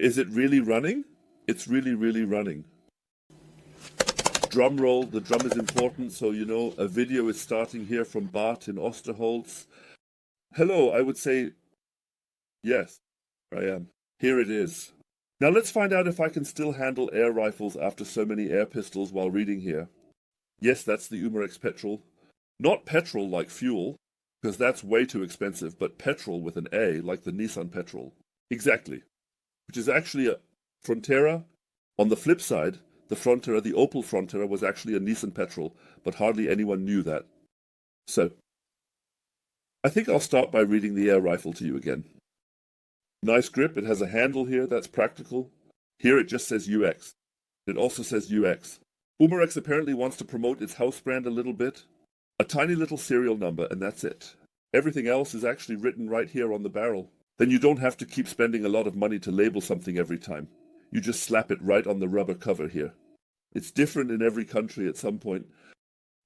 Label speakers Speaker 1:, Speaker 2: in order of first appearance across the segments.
Speaker 1: Is it really running? It's really, really running. Drum roll, the drum is important, so you know a video is starting here from Bart in Osterholz. Hello, I would say yes, I am. Here it is. Now let's find out if I can still handle air rifles after so many air pistols while reading here. Yes, that's the Umarex petrol. Not petrol like fuel, because that's way too expensive, but petrol with an A, like the Nissan petrol. Exactly. Which is actually a Frontera. On the flip side, the Frontera, the Opel Frontera, was actually a Nissan petrol, but hardly anyone knew that. So, I think I'll start by reading the air rifle to you again. Nice grip, it has a handle here, that's practical. Here it just says UX. It also says UX. Umarex apparently wants to promote its house brand a little bit. A tiny little serial number, and that's it. Everything else is actually written right here on the barrel. Then you don't have to keep spending a lot of money to label something every time. You just slap it right on the rubber cover here. It's different in every country at some point.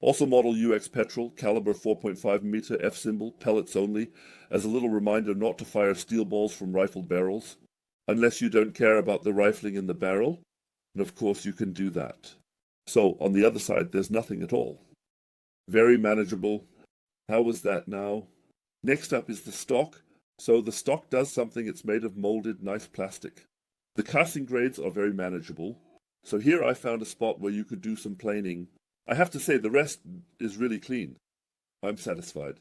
Speaker 1: Also model UX petrol, caliber 4.5mm, F symbol, pellets only, as a little reminder not to fire steel balls from rifled barrels, unless you don't care about the rifling in the barrel, and of course you can do that. So, on the other side, there's nothing at all. Very manageable. How was that now? Next up is the stock. So the stock does something, it's made of molded, nice plastic. The casting grades are very manageable. So here I found a spot where you could do some planing. I have to say the rest is really clean. I'm satisfied.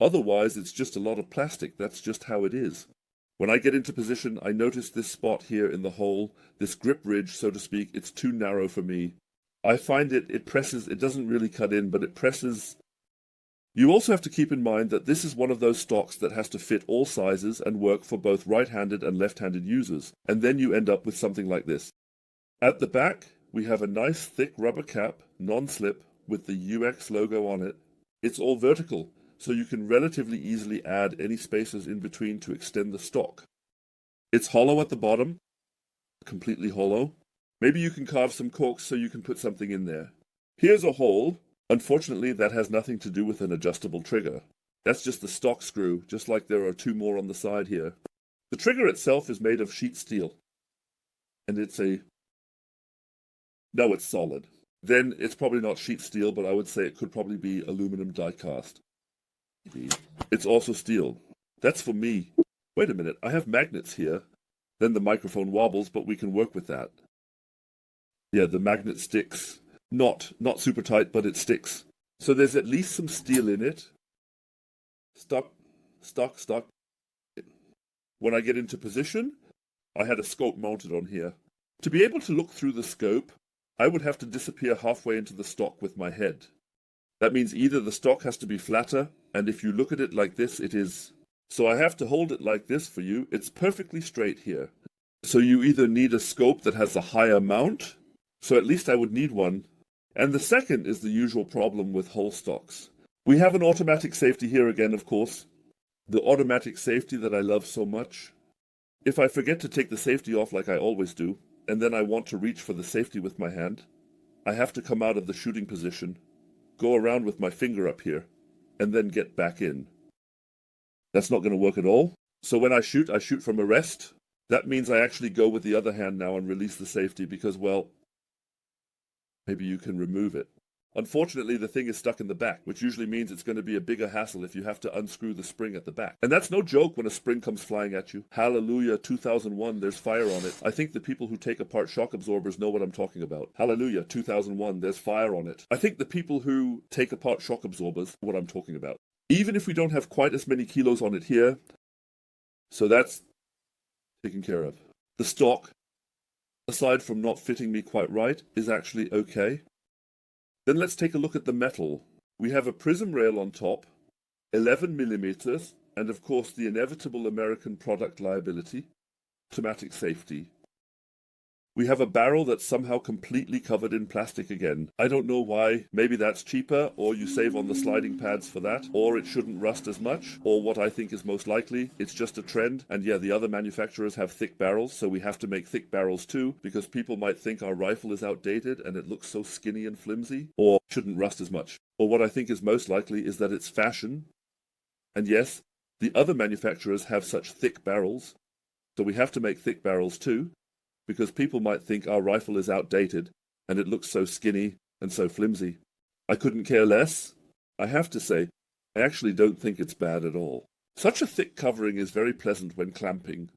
Speaker 1: Otherwise, it's just a lot of plastic. That's just how it is. When I get into position, I notice this spot here in the hole, this grip ridge, so to speak. It's too narrow for me. I find it presses, it doesn't really cut in, but it presses. You also have to keep in mind that this is one of those stocks that has to fit all sizes and work for both right-handed and left-handed users. And then you end up with something like this. At the back, we have a nice thick rubber cap, non-slip, with the UX logo on it. It's all vertical, so you can relatively easily add any spaces in between to extend the stock. It's hollow at the bottom, completely hollow. Maybe you can carve some corks so you can put something in there. Here's a hole. Unfortunately, that has nothing to do with an adjustable trigger. That's just the stock screw, just like there are two more on the side here. The trigger itself is made of sheet steel. And no, it's solid. Then it's probably not sheet steel, but I would say it could probably be aluminum die-cast. It's also steel. That's for me. Wait a minute, I have magnets here. Then the microphone wobbles, but we can work with that. Yeah, the magnet sticks. Not super tight, but it sticks. So there's at least some steel in it. Stuck. When I get into position, I had a scope mounted on here. To be able to look through the scope, I would have to disappear halfway into the stock with my head. That means either the stock has to be flatter, and if you look at it like this, it is. So I have to hold it like this for you. It's perfectly straight here. So you either need a scope that has a higher mount, so at least I would need one. And the second is the usual problem with whole stocks. We have an automatic safety here again, of course. The automatic safety that I love so much. If I forget to take the safety off like I always do, and then I want to reach for the safety with my hand, I have to come out of the shooting position, go around with my finger up here, and then get back in. That's not going to work at all. So when I shoot from a rest. That means I actually go with the other hand now and release the safety because, well, maybe you can remove it. Unfortunately, the thing is stuck in the back, which usually means it's going to be a bigger hassle if you have to unscrew the spring at the back. And that's no joke when a spring comes flying at you. Hallelujah, 2001, there's fire on it. I think the people who take apart shock absorbers know what I'm talking about. Hallelujah, 2001, there's fire on it. I think the people who take apart shock absorbers know what I'm talking about. Even if we don't have quite as many kilos on it here, so that's taken care of. The stock, aside from not fitting me quite right, is actually okay. Then let's take a look at the metal. We have a prism rail on top, 11 millimeters, and of course the inevitable American product liability, automatic safety. We have a barrel that's somehow completely covered in plastic again. I don't know why. Maybe that's cheaper, or you save on the sliding pads for that, or it shouldn't rust as much, or what I think is most likely, it's just a trend. And yeah, the other manufacturers have thick barrels, so we have to make thick barrels too, because people might think our rifle is outdated and it looks so skinny and flimsy, or shouldn't rust as much. Or what I think is most likely is that it's fashion. And yes, the other manufacturers have such thick barrels, So we have to make thick barrels too, because people might think our rifle is outdated and it looks so skinny and so flimsy. I couldn't care less. I have to say, I actually don't think it's bad at all. Such a thick covering is very pleasant when clamping.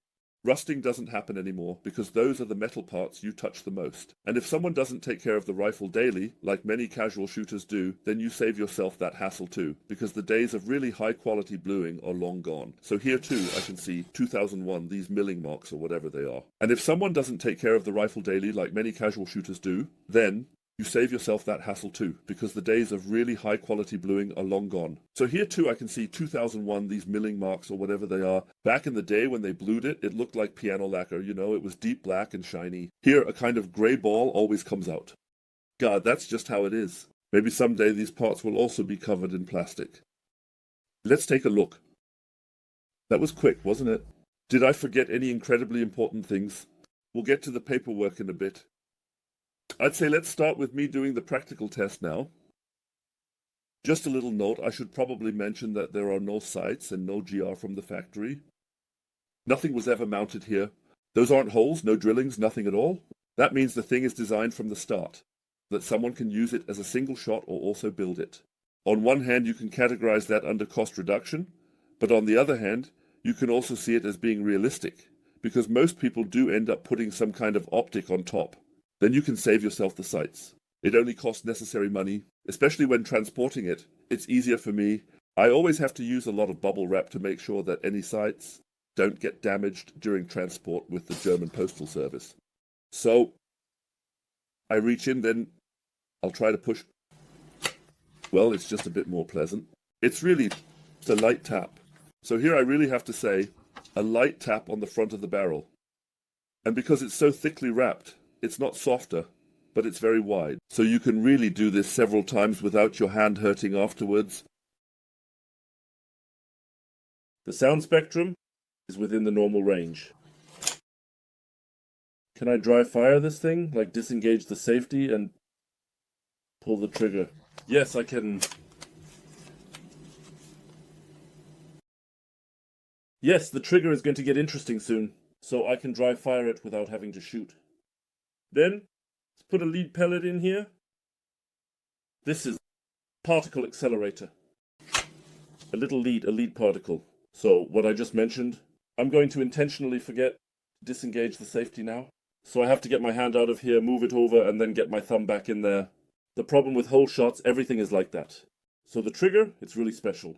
Speaker 1: Rusting doesn't happen anymore because those are the metal parts you touch the most. And if someone doesn't take care of the rifle daily, like many casual shooters do, then you save yourself that hassle too, because the days of really high quality bluing are long gone. So here too I can see 2001, these milling marks or whatever they are. And if someone doesn't take care of the rifle daily, like many casual shooters do, then you save yourself that hassle too, because the days of really high quality bluing are long gone. So here too I can see 2001, these milling marks or whatever they are. Back in the day when they blued it, it looked like piano lacquer, you know, it was deep black and shiny. Here a kind of grey ball always comes out. God, that's just how it is. Maybe someday these parts will also be covered in plastic. Let's take a look. That was quick, wasn't it? Did I forget any incredibly important things? We'll get to the paperwork in a bit. I'd say let's start with me doing the practical test now. Just a little note, I should probably mention that there are no sights and no GR from the factory. Nothing was ever mounted here. Those aren't holes, no drillings, nothing at all. That means the thing is designed from the start, that someone can use it as a single shot or also build it. On one hand, you can categorize that under cost reduction, but on the other hand, you can also see it as being realistic, because most people do end up putting some kind of optic on top. Then you can save yourself the sights. It only costs necessary money, especially when transporting it. It's easier for me. I always have to use a lot of bubble wrap to make sure that any sights don't get damaged during transport with the German Postal Service. So I reach in, then I'll try to push. Well, it's just a bit more pleasant. It's really just a light tap. So here I really have to say, a light tap on the front of the barrel. And because it's so thickly wrapped, it's not softer, but it's very wide. So you can really do this several times without your hand hurting afterwards. The sound spectrum is within the normal range. Can I dry fire this thing? Like disengage the safety and pull the trigger? Yes, I can. Yes, the trigger is going to get interesting soon, so I can dry fire it without having to shoot. Then, let's put a lead pellet in here. This is particle accelerator. A lead particle. So, what I just mentioned, I'm going to intentionally forget to disengage the safety now. So I have to get my hand out of here, move it over, and then get my thumb back in there. The problem with hole shots, everything is like that. So the trigger, it's really special.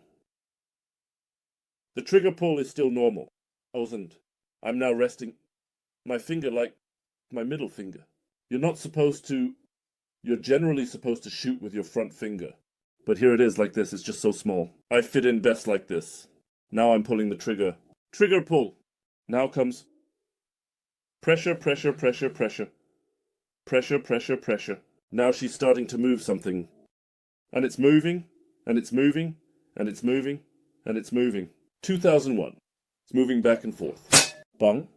Speaker 1: The trigger pull is still normal. I'm now resting my finger like my middle finger. You're generally supposed to shoot with your front finger. But here it is like this, it's just so small. I fit in best like this. Now I'm pulling the trigger. Trigger pull. Now comes pressure, pressure, pressure, pressure. Pressure, pressure, pressure. Now she's starting to move something. And it's moving, and it's moving, and it's moving, and it's moving. 2001. It's moving back and forth. Bang.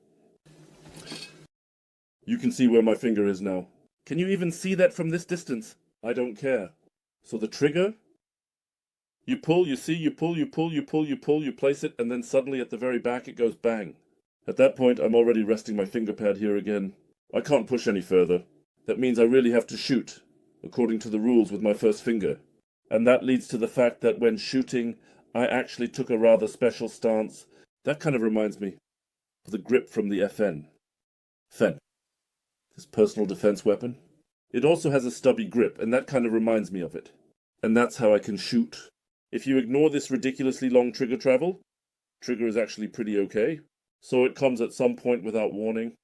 Speaker 1: You can see where my finger is now. Can you even see that from this distance? I don't care. So the trigger, you pull, you see, you pull, you pull, you pull, you pull, you place it, and then suddenly at the very back it goes bang. At that point, I'm already resting my finger pad here again. I can't push any further. That means I really have to shoot, according to the rules with my first finger. And that leads to the fact that when shooting, I actually took a rather special stance. That kind of reminds me of the grip from the FN. Fen. This personal defense weapon. It also has a stubby grip, and that kind of reminds me of it. And that's how I can shoot. If you ignore this ridiculously long trigger travel, trigger is actually pretty okay. So it comes at some point without warning.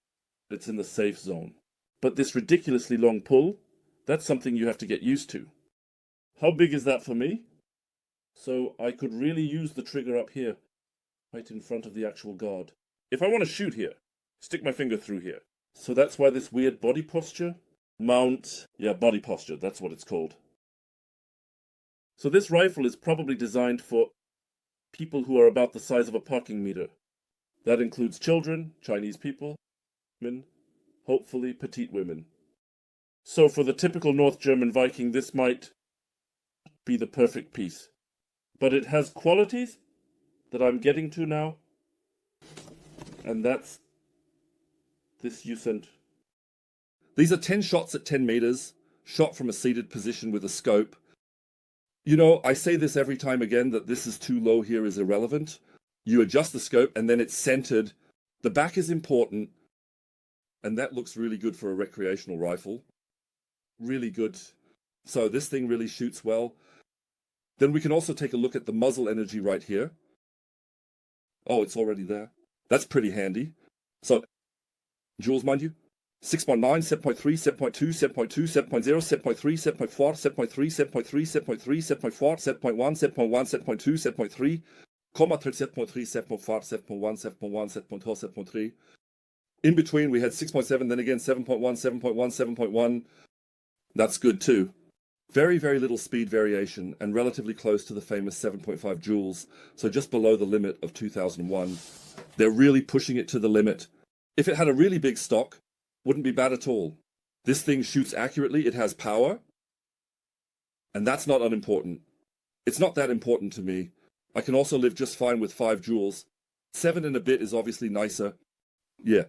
Speaker 1: It's in the safe zone. But this ridiculously long pull, that's something you have to get used to. How big is that for me? So I could really use the trigger up here, right in front of the actual guard. If I want to shoot here, stick my finger through here. So that's why this weird body posture. Body posture, that's what it's called. So this rifle is probably designed for people who are about the size of a parking meter. That includes children, Chinese people, women, hopefully petite women. So for the typical North German Viking, this might be the perfect piece. But it has qualities that I'm getting to now, and that's This you sent. These are 10 shots at 10 meters, shot from a seated position with a scope. You know, I say this every time again, that this is too low here is irrelevant. You adjust the scope and then it's centered. The back is important, and that looks really good for a recreational rifle. Really good. So this thing really shoots well. Then we can also take a look at the muzzle energy right here. Oh, it's already there. That's pretty handy. So, joules, mind you. 6.9, 7.3, 7.2, 7.2, 7.0, 7.3, 7.4, 7.3, 7.3, 7.3, 7.4, 7.1, 7.1, 7.2, 7.3, 7.3, 7.4, 7.1, 7.1, 7.2, 7.3. In between, we had 6.7, then again 7.1, 7.1, 7.1. That's good too. Very, very little speed variation and relatively close to the famous 7.5 joules, so just below the limit of 2001. They're really pushing it to the limit. If it had a really big stock, wouldn't be bad at all. This thing shoots accurately, it has power, and that's not unimportant. It's not that important to me. I can also live just fine with 5 joules. 7 and a bit is obviously nicer. Yeah,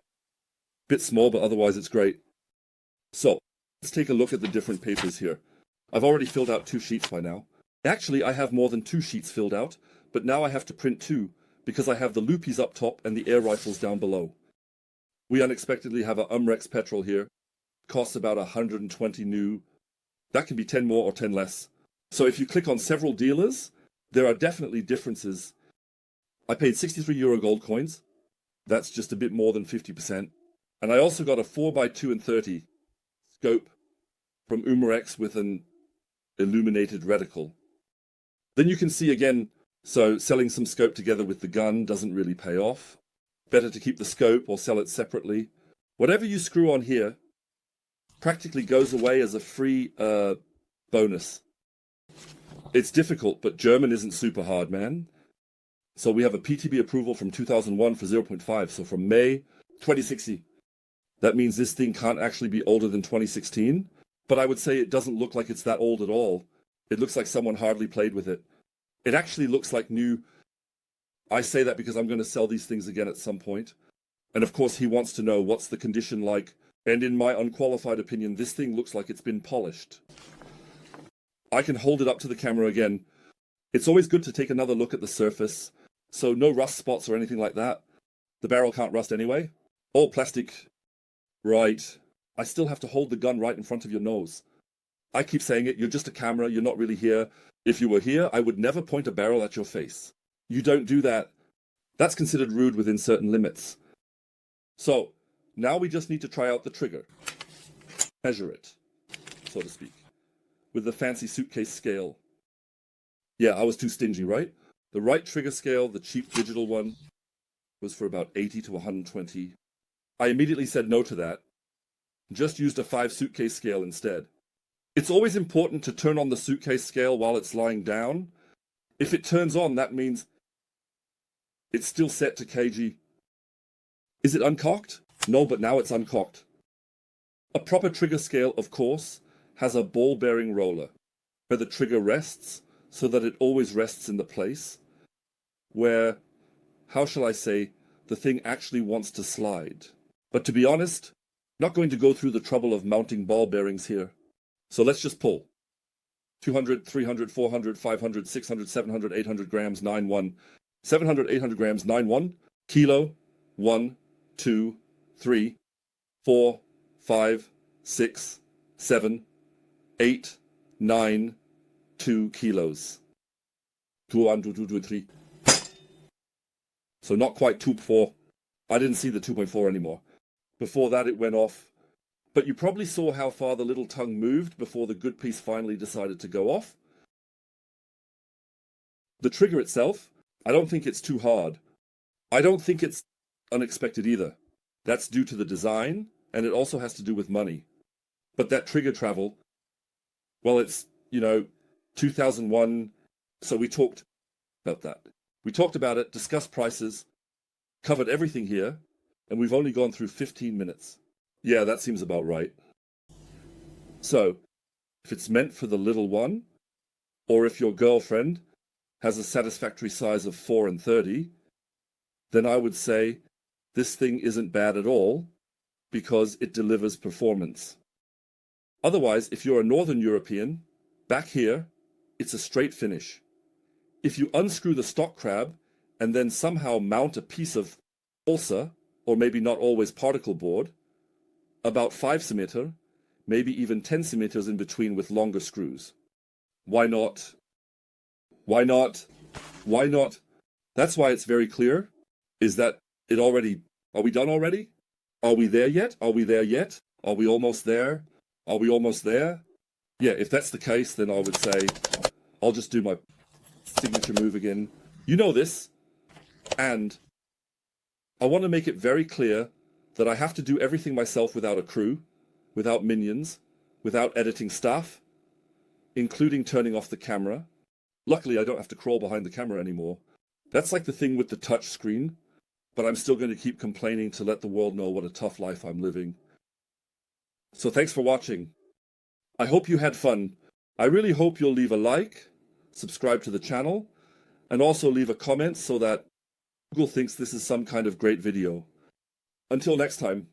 Speaker 1: bit small, but otherwise it's great. So, let's take a look at the different papers here. I've already filled out 2 sheets by now. Actually, I have more than 2 sheets filled out, but now I have to print 2, because I have the loopies up top and the air rifles down below. We unexpectedly have a Umarex petrol here. Costs about 120 new. That can be 10 more or 10 less. So if you click on several dealers, there are definitely differences. I paid 63 euro gold coins. That's just a bit more than 50%. And I also got a 4x2 and 30 scope from Umarex with an illuminated reticle. Then you can see again, so selling some scope together with the gun doesn't really pay off. Better to keep the scope or sell it separately. Whatever you screw on here practically goes away as a free bonus. It's difficult, but German isn't super hard, man. So we have a PTB approval from 2001 for 0.5, so from May 2060. That means this thing can't actually be older than 2016, but I would say it doesn't look like it's that old at all. It looks like someone hardly played with it. It actually looks like new. I say that because I'm going to sell these things again at some point. And of course he wants to know what's the condition like. And in my unqualified opinion, this thing looks like it's been polished. I can hold it up to the camera again. It's always good to take another look at the surface. So no rust spots or anything like that. The barrel can't rust anyway. All plastic. Right. I still have to hold the gun right in front of your nose. I keep saying it, you're just a camera, you're not really here. If you were here, I would never point a barrel at your face. You don't do that. That's considered rude within certain limits. So, now we just need to try out the trigger. Measure it, so to speak, with the fancy suitcase scale. Yeah, I was too stingy, right? The right trigger scale, the cheap digital one, was for about 80 to 120. I immediately said no to that. Just used a 5 suitcase scale instead. It's always important to turn on the suitcase scale while it's lying down. If it turns on, that means it's still set to kg. Is it uncocked? No, but now it's uncocked. A proper trigger scale, of course, has a ball bearing roller where the trigger rests so that it always rests in the place where, how shall I say, the thing actually wants to slide. But to be honest, not going to go through the trouble of mounting ball bearings here. So let's just pull. 200, 300, 400, 500, 600, 700, 800 grams, 9-1. 700, 800 grams, 9-1. Kilo, 1, 2, 3, 4, 5, 6, 7, 8, 9, 2 kilos. 2, 1, 2, 2, 2, 3. So not quite 2.4. I didn't see the 2.4 anymore. Before that it went off. But you probably saw how far the little tongue moved before the good piece finally decided to go off. The trigger itself, I don't think it's too hard. I don't think it's unexpected either. That's due to the design, and it also has to do with money. But that trigger travel, well, it's, 2001, so we talked about that. We talked about it, discussed prices, covered everything here, and we've only gone through 15 minutes. Yeah, that seems about right. So, if it's meant for the little one, or if your girlfriend has a satisfactory size of 4 × 30, then I would say this thing isn't bad at all, because it delivers performance. Otherwise, if you're a Northern European, back here, it's a straight finish. If you unscrew the stock crab and then somehow mount a piece of balsa, or maybe not always particle board, about 5 cm, maybe even 10 cm in between with longer screws. Why not? Why not? Why not? That's why it's very clear, is that it already... Are we done already? Are we there yet? Are we there yet? Are we almost there? Are we almost there? Yeah, if that's the case, then I would say, I'll just do my signature move again. You know this. And I want to make it very clear that I have to do everything myself without a crew, without minions, without editing staff, including turning off the camera. Luckily, I don't have to crawl behind the camera anymore. That's like the thing with the touch screen, but I'm still going to keep complaining to let the world know what a tough life I'm living. So thanks for watching. I hope you had fun. I really hope you'll leave a like, subscribe to the channel, and also leave a comment so that Google thinks this is some kind of great video. Until next time.